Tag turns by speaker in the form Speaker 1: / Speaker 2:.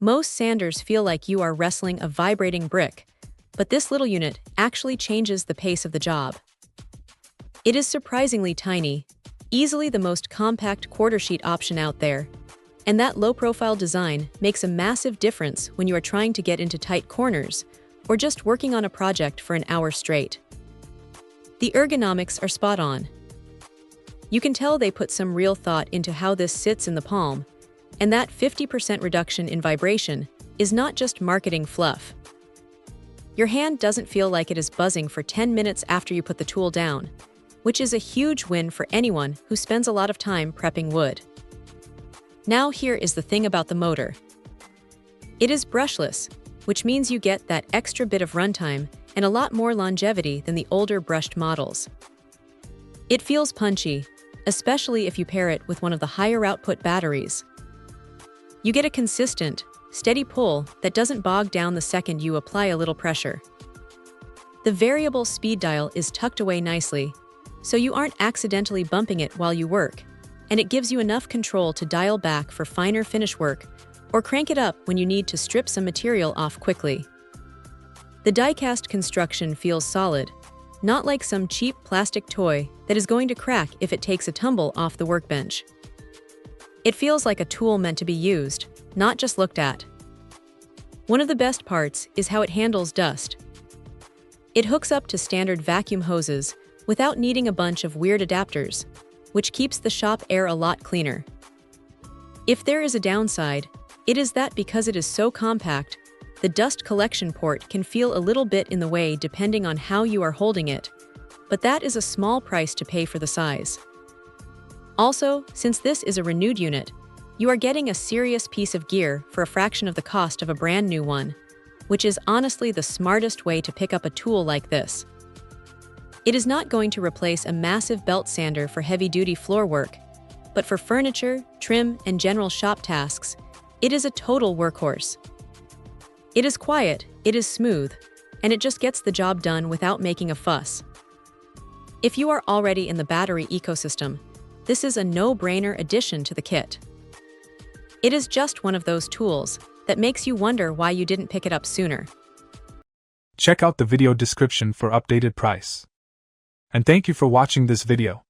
Speaker 1: Most sanders feel like you are wrestling a vibrating brick, but this little unit actually changes the pace of the job. It is surprisingly tiny, easily the most compact quarter sheet option out there, and that low-profile design makes a massive difference when you are trying to get into tight corners or just working on a project for an hour straight. The ergonomics are spot on. You can tell they put some real thought into how this sits in the palm, and that 50% reduction in vibration is not just marketing fluff. Your hand doesn't feel like it is buzzing for 10 minutes after you put the tool down, which is a huge win for anyone who spends a lot of time prepping wood. Now here is the thing about the motor. It is brushless, which means you get that extra bit of runtime and a lot more longevity than the older brushed models. It feels punchy, especially if you pair it with one of the higher output batteries. You get a consistent, steady pull that doesn't bog down the second you apply a little pressure. The variable speed dial is tucked away nicely, so you aren't accidentally bumping it while you work, and it gives you enough control to dial back for finer finish work or crank it up when you need to strip some material off quickly. The die-cast construction feels solid, not like some cheap plastic toy that is going to crack if it takes a tumble off the workbench. It feels like a tool meant to be used, not just looked at. One of the best parts is how it handles dust. It hooks up to standard vacuum hoses without needing a bunch of weird adapters, which keeps the shop air a lot cleaner. If there is a downside, it is that because it is so compact, the dust collection port can feel a little bit in the way depending on how you are holding it, but that is a small price to pay for the size. Also, since this is a renewed unit, you are getting a serious piece of gear for a fraction of the cost of a brand new one, which is honestly the smartest way to pick up a tool like this. It is not going to replace a massive belt sander for heavy-duty floor work, but for furniture, trim, and general shop tasks, it is a total workhorse. It is quiet, it is smooth, and it just gets the job done without making a fuss. If you are already in the battery ecosystem, this is a no-brainer addition to the kit. It is just one of those tools that makes you wonder why you didn't pick it up sooner.
Speaker 2: Check out the video description for updated price. And thank you for watching this video.